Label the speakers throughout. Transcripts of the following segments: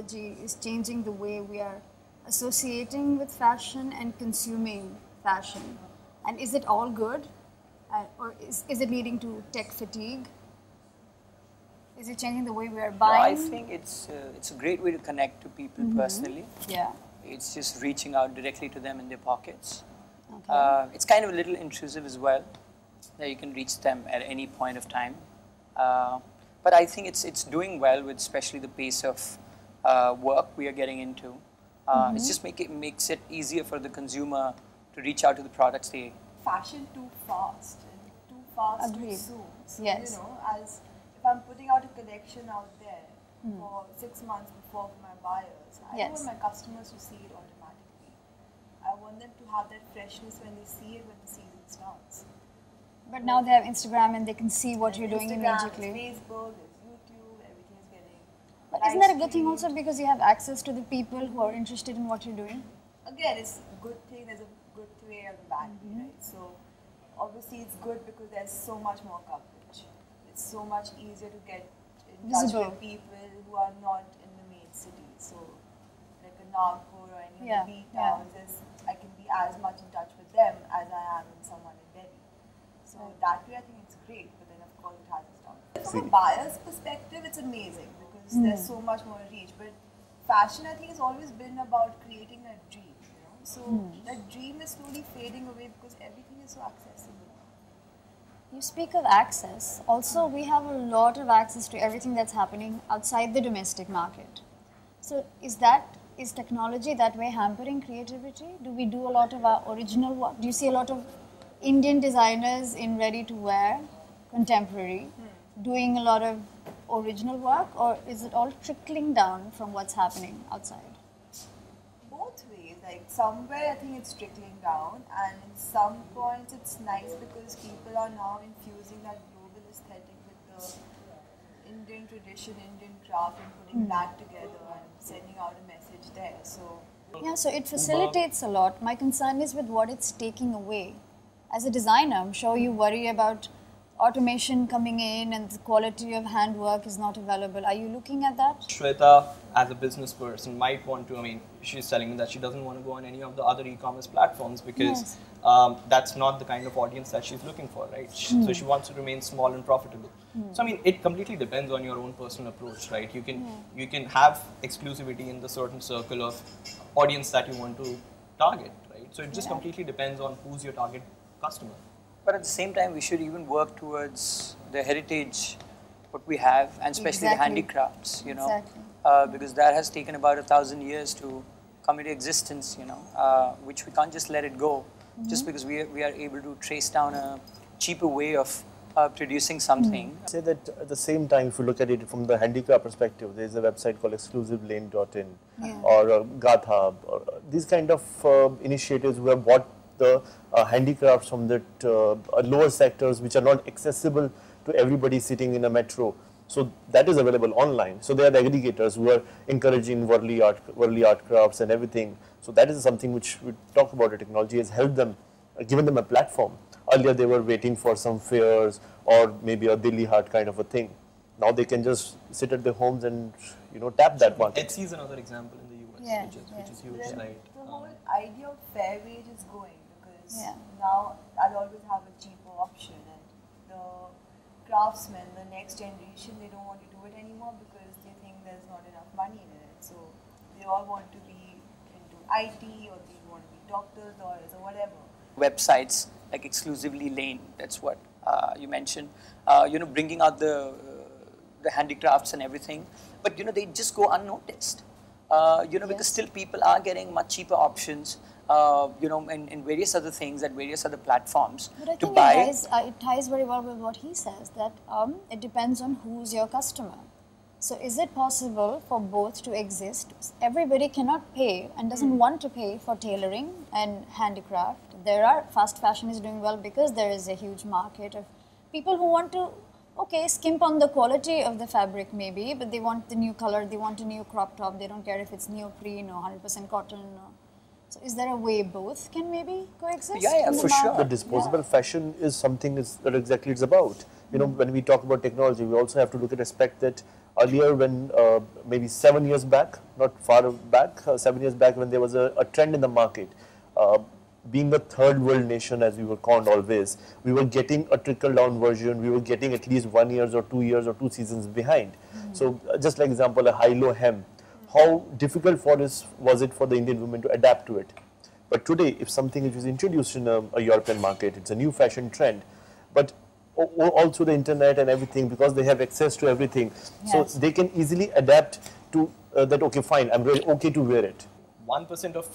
Speaker 1: technology is changing the way we are associating with fashion and consuming fashion? And is it all good? Or is it leading to tech fatigue? Is it changing the way we are buying?
Speaker 2: No, I think it's a great way to connect to people personally.
Speaker 1: Yeah.
Speaker 2: It's just reaching out directly to them in their pockets.
Speaker 1: Okay.
Speaker 2: It's kind of a little intrusive as well, that you can reach them at any point of time. But I think it's doing well with especially the pace of work we are getting into. It's just makes it easier for the consumer to reach out to the products they...
Speaker 3: Fashion too fast
Speaker 1: Agreed.
Speaker 3: too soon. So,
Speaker 1: Yes.
Speaker 3: you know, as if I'm putting out a collection out there for 6 months before for my buyers, I
Speaker 1: Yes.
Speaker 3: want my customers to see it automatically. I want them to have that freshness when they see it when the season starts.
Speaker 1: But now they have Instagram and they can see what you're doing
Speaker 3: Instagram,
Speaker 1: immediately.
Speaker 3: there's Facebook, there's YouTube, everything is getting...
Speaker 1: But isn't that a good thing also because you have access to the people who are interested in what you're doing?
Speaker 3: Again, it's a good thing, there's a good way and a bad way, right? So obviously it's good because there's so much more coverage. It's so much easier to get in touch
Speaker 1: Visible.
Speaker 3: with people who are not in the main city. So like a Nagpur or any
Speaker 1: Yeah,
Speaker 3: of the B towns, I can be as much in touch with them as I am in someone in Delhi. So that way I think it's great, but then of course it has its downside. From a buyer's perspective, it's amazing because there's so much more reach. But fashion, I think, has always been about creating a dream. So that dream is slowly fading away because everything is so accessible.
Speaker 1: You speak of access. Also, we have a lot of access to everything that's happening outside the domestic market. So is technology that way hampering creativity? Do we do a lot of our original work? Do you see a lot of Indian designers in ready-to-wear, contemporary, doing a lot of original work, or is it all trickling down from what's happening outside?
Speaker 3: Both ways, like somewhere I think it's trickling down, and in some points it's nice because people are now infusing that global aesthetic with the Indian tradition, Indian craft, and putting that together and sending out a message there. So
Speaker 1: Yeah, so it facilitates a lot. My concern is with what it's taking away. As a designer, I'm sure you worry about automation coming in and the quality of handwork is not available. Are you looking at that?
Speaker 4: Shweta, as a business person, might want to, I mean, she's telling me that she doesn't want to go on any of the other e-commerce platforms because that's not the kind of audience that she's looking for, right? So she wants to remain small and profitable. So, I mean, it completely depends on your own personal approach, right? You can have exclusivity in the certain circle of audience that you want to target, right? So it just completely depends on who's your target customer.
Speaker 2: But at the same time, we should even work towards the heritage, what we have, and especially the handicrafts, you know, because that has taken about 1,000 years to come into existence, you know, which we can't just let it go, just because we are able to trace down a cheaper way of producing something.
Speaker 5: Say that at the same time, if you look at it from the handicraft perspective, there is a website called exclusivelane.in or Gatha, or these kind of initiatives who have bought the handicrafts from that lower sectors which are not accessible to everybody sitting in a metro. So that is available online. So they are the aggregators who are encouraging worldly art crafts and everything. So that is something which we talk about. The technology has helped them, given them a platform. Earlier they were waiting for some fairs or maybe a Delhi Heart kind of a thing. Now they can just sit at their homes and tap that market.
Speaker 4: Etsy is another example in the US, which is huge. Right?
Speaker 3: The whole idea of fair wage is going. Now I'll always have a cheaper option, and the craftsmen, the next generation, they don't want to do it anymore because they think there's not enough money in it. So they all want to be into IT, or they want to be doctors, lawyers, or whatever.
Speaker 2: Websites like Exclusively Lane, that's what you mentioned, bringing out the handicrafts and everything, but they just go unnoticed, because still people are getting much cheaper options. And various other things at various other platforms to buy.
Speaker 1: It ties very well with what he says, that it depends on who's your customer. So is it possible for both to exist? Everybody cannot pay and doesn't want to pay for tailoring and handicraft. Fast fashion is doing well because there is a huge market of people who want to, skimp on the quality of the fabric maybe, but they want the new color, they want a new crop top, they don't care if it's neoprene or 100% cotton. So is there a way both can maybe coexist?
Speaker 2: Yeah, for sure.
Speaker 5: The disposable fashion is something that exactly it's about. When we talk about technology, we also have to look at the aspect that Earlier, when maybe 7 years back, not far back, 7 years back, when there was a trend in the market, being a third world nation, as we were called always, we were getting a trickle down version. We were getting at least 1 year or 2 years or 2 seasons behind. So, just like example, a high-low hem, how difficult was it for the Indian women to adapt to it? But today, if something is introduced in a European market, it's a new fashion trend. But also the internet and everything, because they have access to everything, so they can easily adapt to that. Okay, fine, I'm really okay to wear it.
Speaker 4: 1% of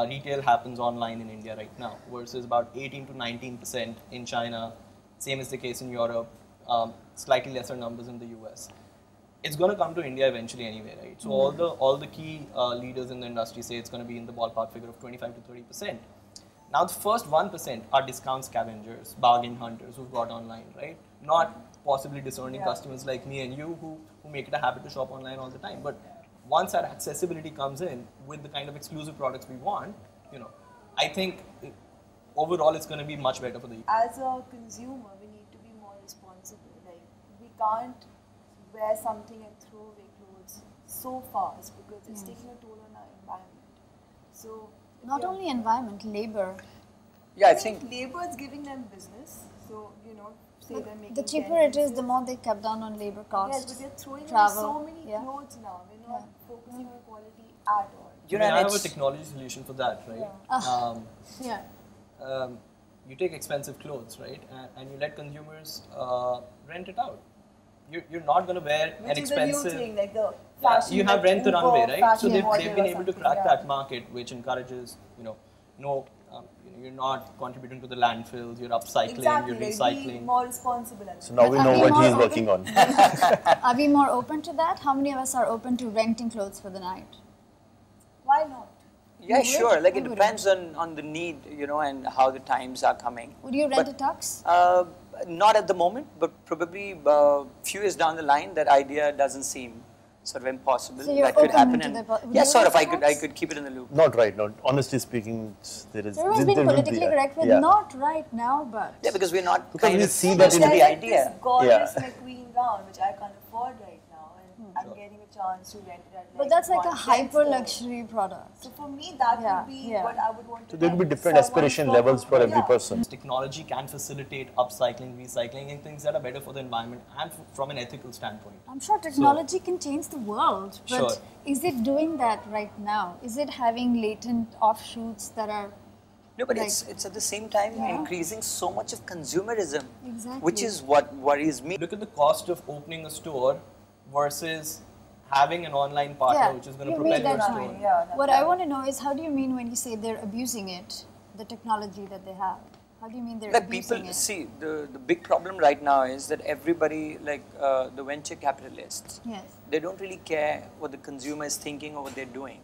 Speaker 4: retail happens online in India right now, versus about 18 to 19% in China. Same is the case in Europe. Slightly lesser numbers in the US. It's going to come to India eventually anyway, right? So all the key leaders in the industry say it's going to be in the ballpark figure of 25 to 30%. Now the first 1% are discount scavengers, bargain hunters who've got online, right? Not possibly discerning customers like me and you who make it a habit to shop online all the time. But once our accessibility comes in with the kind of exclusive products we want, I think overall it's going to be much better for the.
Speaker 3: As a consumer, we need to be more responsible. Like, we can't wear something and throw away clothes so fast because it's taking a toll on our environment. So
Speaker 1: not only environment, labor.
Speaker 2: Yeah, I think
Speaker 3: labor is giving them business. So say they're making.
Speaker 1: The cheaper it is, the more they cut down on labor costs.
Speaker 3: Yes, but they're throwing
Speaker 1: travel.
Speaker 3: away so many clothes now. We're not focusing on quality at all.
Speaker 4: I have a technology solution for that, right? You take expensive clothes, right, and you let consumers rent it out. You're not going to wear an expensive.
Speaker 3: Which is a new thing, like the fashion.
Speaker 4: You have rent the runway, right? So they've been able to crack that market, which encourages, you're not contributing to the landfills. You're upcycling, you're recycling.
Speaker 3: Be more responsible.
Speaker 5: So now we know what he's working on.
Speaker 1: Are we more open to that? How many of us are open to renting clothes for the night?
Speaker 3: Why not?
Speaker 2: Yeah, sure. Like, it depends on the need, and how the times are coming.
Speaker 1: Would you rent a tux?
Speaker 2: Not at the moment, but probably a few years down the line, that idea doesn't seem sort of impossible.
Speaker 1: So you're
Speaker 2: that could happen.
Speaker 1: Yeah,
Speaker 2: sort of. I could keep it in the loop.
Speaker 5: Not right now. Honestly speaking, there is.
Speaker 1: Everyone's being politically correct with not right now, but.
Speaker 2: Yeah, because we're not
Speaker 5: because
Speaker 2: kind
Speaker 5: we
Speaker 2: of
Speaker 5: see that in
Speaker 2: the idea.
Speaker 3: This gorgeous McQueen gown, which I can't afford right now, and I'm getting a chance to rent it at.
Speaker 1: But that's like a hyper luxury product.
Speaker 3: So for me, that would be what I would want to.
Speaker 5: So there will be different aspiration levels for every person.
Speaker 4: Technology can facilitate upcycling, recycling, and things that are better for the environment and from an ethical standpoint.
Speaker 1: I'm sure technology can change the world, but is it doing that right now? Is it having latent offshoots that are?
Speaker 2: No, but it's at the same time increasing so much of consumerism, which is what worries me.
Speaker 4: Look at the cost of opening a store versus having an online partner which is going to propel your store.
Speaker 1: What I want to know is, how do you mean when you say they're abusing it, the technology that they have? How do you mean they're abusing it?
Speaker 2: See, the big problem right now is that everybody, like the venture capitalists, they don't really care what the consumer is thinking or what they're doing.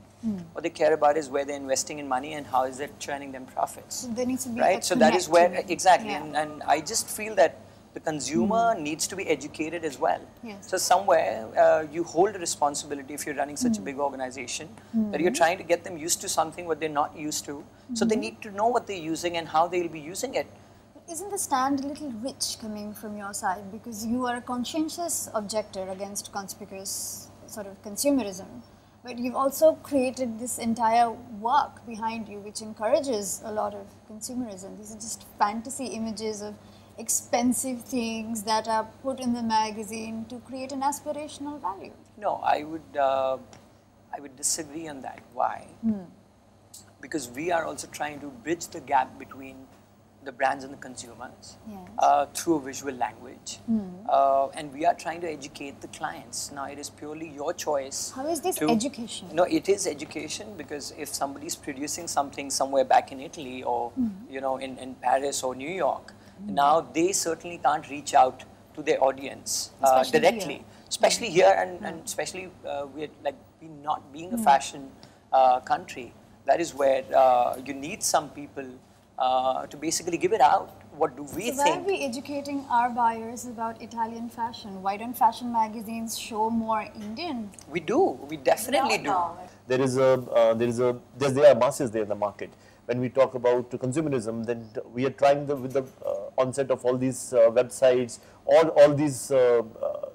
Speaker 2: What they care about is where they're investing in money and how is it churning them profits.
Speaker 1: So there needs to be
Speaker 2: right. So that is where and I just feel that the consumer needs to be educated as well. So somewhere you hold a responsibility if you're running such a big organization that you're trying to get them used to something what they're not used to. So they need to know what they're using and how they'll be using it.
Speaker 1: Isn't the stand a little rich coming from your side, because you are a conscientious objector against conspicuous sort of consumerism, but you've also created this entire work behind you which encourages a lot of consumerism. These are just fantasy images of expensive things that are put in the magazine to create an aspirational value.
Speaker 2: No, I would disagree on that. Why? Because we are also trying to bridge the gap between the brands and the consumers through a visual language. And we are trying to educate the clients. Now, it is purely your choice.
Speaker 1: How is this education?
Speaker 2: No, it is education, because if somebody is producing something somewhere back in Italy or in Paris or New York, now they certainly can't reach out to their audience directly. Especially here, and especially we're not being a fashion country. That is where you need some people to basically give it out. What do we think?
Speaker 1: So why are we educating our buyers about Italian fashion? Why don't fashion magazines show more Indian?
Speaker 2: We do. We definitely do.
Speaker 5: There are masses there in the market. When we talk about consumerism, then we are trying with the onset of all these websites, all these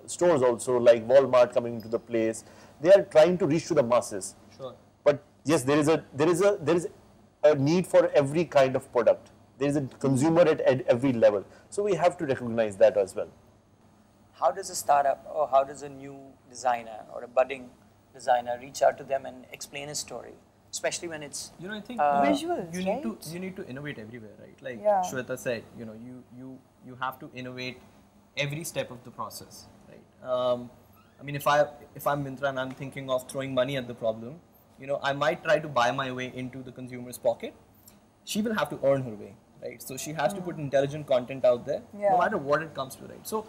Speaker 5: stores also, like Walmart coming into the place. They are trying to reach to the masses.
Speaker 4: Sure.
Speaker 5: But yes, there is a need for every kind of product. There is a consumer at every level. So we have to recognize that as well.
Speaker 2: How does a startup or how does a new designer or a budding designer reach out to them and explain a story, especially when it's
Speaker 4: I think
Speaker 3: visuals,
Speaker 4: you need to innovate everywhere, right? Like Shweta said, you have to innovate every step of the process, right? I mean, if I'm Myntra and I'm thinking of throwing money at the problem, I might try to buy my way into the consumer's pocket. She will have to earn her way, right? So she has to put intelligent content out there, no matter what it comes to, right? So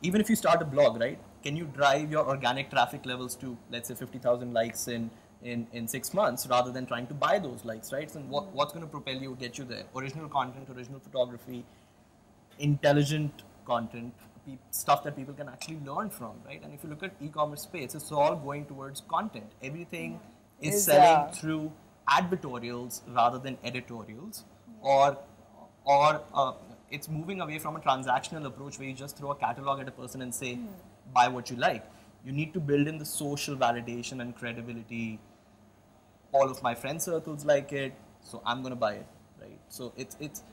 Speaker 4: even if you start a blog, right, can you drive your organic traffic levels to, let's say, 50,000 likes in 6 months rather than trying to buy those likes, right? So what's going to propel you, get you there? Original content, original photography, intelligent content, stuff that people can actually learn from, right? And if you look at e-commerce space, it's all going towards content. Everything is selling through advertorials rather than editorials, or it's moving away from a transactional approach where you just throw a catalog at a person and say, buy what you like. You need to build in the social validation and credibility. All of my friend circles like it, so I'm going to buy it, right? So it's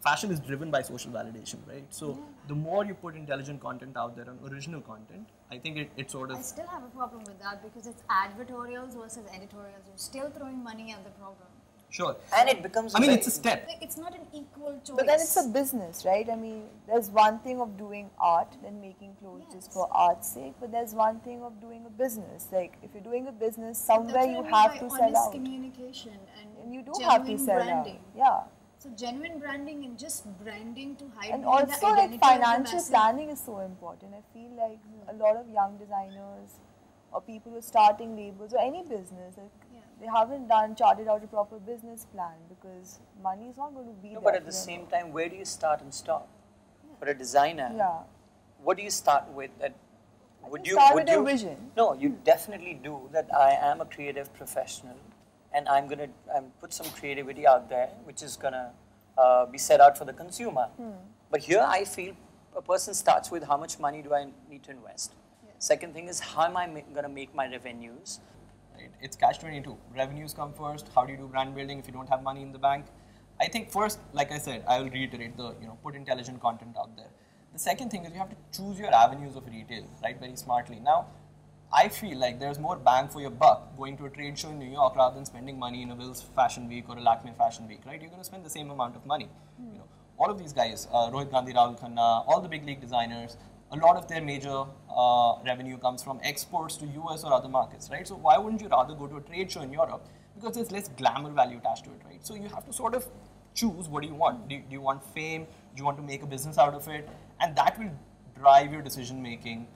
Speaker 4: fashion is driven by social validation, right? So the more you put intelligent content out there and original content, I think it sort of...
Speaker 1: I still have a problem with that because it's advertorials versus editorials. You're still throwing money at the problem.
Speaker 4: Sure.
Speaker 2: And it becomes...
Speaker 4: it's a step.
Speaker 1: It's not an equal choice.
Speaker 3: But then it's a business, right? I mean, there's one thing of doing art and making clothes just for art's sake, but there's one thing of doing a business. Like, if you're doing a business, somewhere you have to sell out.
Speaker 1: Communication and
Speaker 3: you do have to sell
Speaker 1: branding.
Speaker 3: out. Yeah.
Speaker 1: So genuine branding and just branding to hide
Speaker 3: and
Speaker 1: behind
Speaker 3: also
Speaker 1: the identity
Speaker 3: like financial
Speaker 1: of the
Speaker 3: planning is so important. I feel like a lot of young designers or people who are starting labels or any business, like, they haven't charted out a proper business plan because money is not going to be there.
Speaker 2: But at the same time, where do you start and stop? For a designer, what do you start with? Would you
Speaker 3: start with a vision?
Speaker 2: No, you definitely do. That I am a creative professional, and I'm gonna put some creativity out there, which is gonna be set out for the consumer. But here, I feel a person starts with how much money do I need to invest. Second thing is how am I gonna make my revenues?
Speaker 4: It's catch-22. Revenues come first. How do you do brand building if you don't have money in the bank? I think first, like I said, I will reiterate put intelligent content out there. The second thing is you have to choose your avenues of retail, right, very smartly. Now, I feel like there's more bang for your buck going to a trade show in New York rather than spending money in a Wills Fashion Week or a Lakme Fashion Week, right? You're going to spend the same amount of money. All of these guys, Rohit Gandhi, Rahul Khanna, all the big league designers, a lot of their major revenue comes from exports to US or other markets, right? So why wouldn't you rather go to a trade show in Europe? Because there's less glamour value attached to it, right? So you have to sort of choose what do you want. Do you want fame? Do you want to make a business out of it? And that will drive your decision making,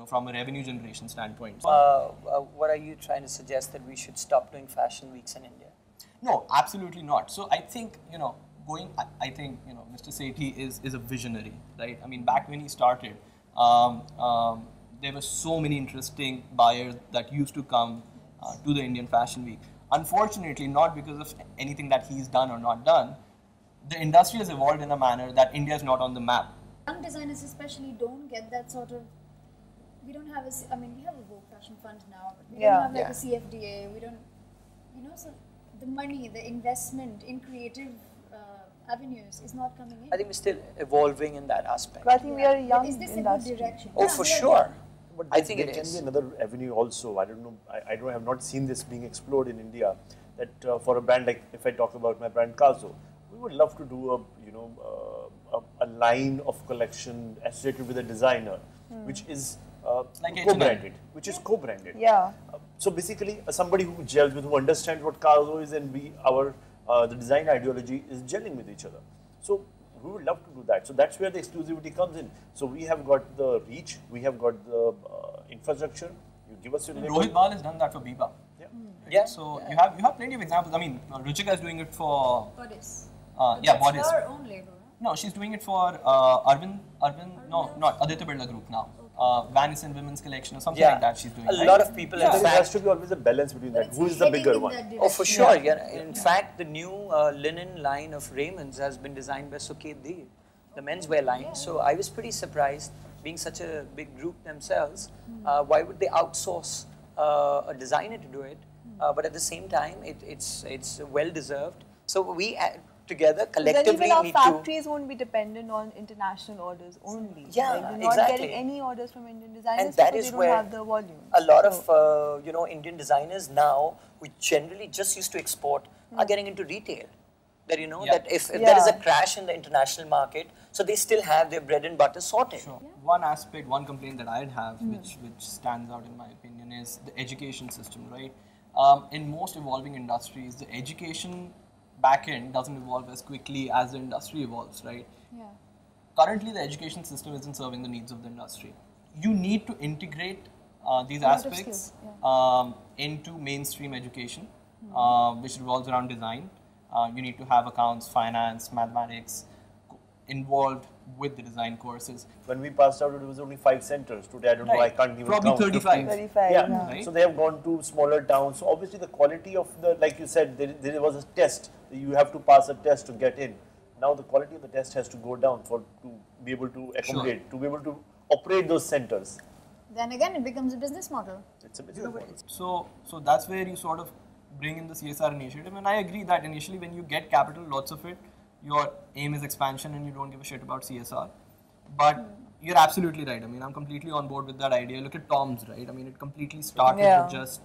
Speaker 4: from a revenue generation standpoint.
Speaker 2: What are you trying to suggest, that we should stop doing fashion weeks in India?
Speaker 4: No, absolutely not. So I think, I think Mr. Sethi is a visionary, right? I mean, back when he started, there were so many interesting buyers that used to come to the Indian Fashion Week. Unfortunately, not because of anything that he's done or not done, the industry has evolved in a manner that India is not on the map.
Speaker 1: Young designers especially don't get that sort of, we don't have we have a Vogue Fashion Fund now, but we don't have like a CFDA, we don't, so the money, the investment in creative avenues is not coming in.
Speaker 2: I think we're still evolving in that aspect.
Speaker 3: But I think we are a young
Speaker 1: Is this
Speaker 3: industry.
Speaker 1: a good direction?
Speaker 2: Oh, for sure.
Speaker 5: But
Speaker 2: I think
Speaker 5: there can be another avenue also. I don't know. I have not seen this being explored in India. That for a brand like, if I talk about my brand Kazo, we would love to do a line of collection associated with a designer, which is
Speaker 4: like
Speaker 5: co-branded. Which is co-branded.
Speaker 3: Yeah.
Speaker 5: So basically, somebody who gels with, who understands what Kazo is, and the design ideology is gelling with each other. So we would love to do that. So that's where the exclusivity comes in. So we have got the reach, we have got the infrastructure. You give us your
Speaker 4: Rohit Bal has done that for Biba.
Speaker 2: Yeah.
Speaker 4: So you have plenty of examples. I mean, Ruchika is doing it for
Speaker 1: Bodice.
Speaker 4: Bodice.
Speaker 1: Her own label.
Speaker 4: No, she's doing it for Arvind. No, not Aditya Birla Group now. Vanice and Women's Collection or something like that. She's doing.
Speaker 2: A lot of people.
Speaker 5: There has to be always a balance between that. Who is the bigger one?
Speaker 2: Oh, for sure. Yeah. In fact, the new linen line of Raymond's has been designed by Suket Dev, the menswear line. So I was pretty surprised being such a big group themselves, why would they outsource a designer to do it? But at the same time, it's well deserved. So we together collectively
Speaker 3: then even our
Speaker 2: need
Speaker 3: factories won't be dependent on international orders only.
Speaker 2: Yeah,
Speaker 3: like, they're not
Speaker 2: exactly.
Speaker 3: getting any orders from Indian designers
Speaker 2: And that
Speaker 3: because
Speaker 2: is
Speaker 3: they
Speaker 2: where
Speaker 3: don't have the volume.
Speaker 2: a lot of Indian designers now, who generally just used to export, are getting into retail. That that if there is a crash in the international market, so they still have their bread and butter sorted.
Speaker 4: Sure. One aspect, one complaint that I'd have, which stands out in my opinion, is the education system, right? In most evolving industries, the education backend doesn't evolve as quickly as the industry evolves, right?
Speaker 1: Yeah.
Speaker 4: Currently, the education system isn't serving the needs of the industry. You need to integrate these aspects into mainstream education, which revolves around design. You need to have accounts, finance, mathematics involved with the design courses.
Speaker 5: When we passed out, it was only 5 centers. Today, I don't know, I can't even
Speaker 4: Probably
Speaker 5: count.
Speaker 4: 35.
Speaker 3: 35,
Speaker 5: Yeah,
Speaker 4: Right?
Speaker 5: so they have gone to smaller towns. So obviously the quality of the, like you said, there was a test. You have to pass a test to get in. Now the quality of the test has to go down to be able to accommodate, to be able to operate those centers.
Speaker 1: Then again, it becomes a business model.
Speaker 5: It's a business model.
Speaker 4: So that's where you sort of bring in the CSR initiative, and I agree that initially when you get capital, lots of it, your aim is expansion and you don't give a shit about CSR. But you're absolutely right. I mean, I'm completely on board with that idea. Look at Tom's, right? I mean, it completely started with just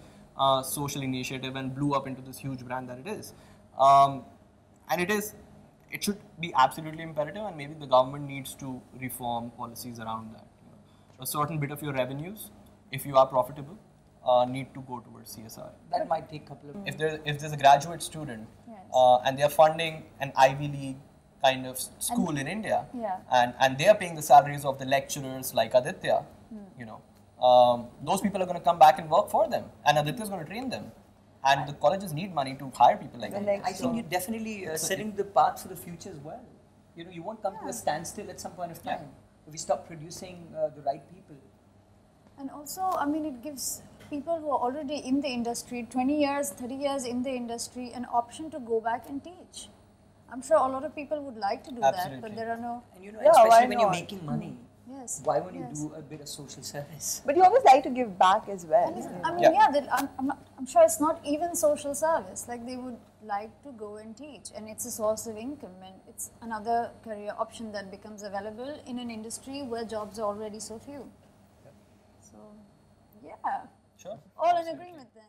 Speaker 4: social initiative and blew up into this huge brand that it is. And it should be absolutely imperative, and maybe the government needs to reform policies around that. A certain bit of your revenues, if you are profitable, need to go towards CSR.
Speaker 2: That might take a couple of...
Speaker 4: If there's a graduate student and they're funding an Ivy League kind of school in India, and they are paying the salaries of the lecturers like Aditya, those people are going to come back and work for them, and Aditya is going to train them. And the colleges need money to hire people like that.
Speaker 2: I think you're definitely setting the path for the future as well. You won't come to a standstill at some point of time if we stop producing the right people.
Speaker 1: And also, I mean, it gives people who are already in the industry, 20 years, 30 years in the industry, an option to go back and teach. I'm sure a lot of people would like to do that, but there are no...
Speaker 2: And especially when you're making money, why won't you do a bit of social service?
Speaker 3: But you always like to give back as well.
Speaker 1: I mean, I'm sure it's not even social service. Like, they would like to go and teach, and it's a source of income, and it's another career option that becomes available in an industry where jobs are already so few. So, yeah.
Speaker 4: Sure.
Speaker 1: All in agreement then.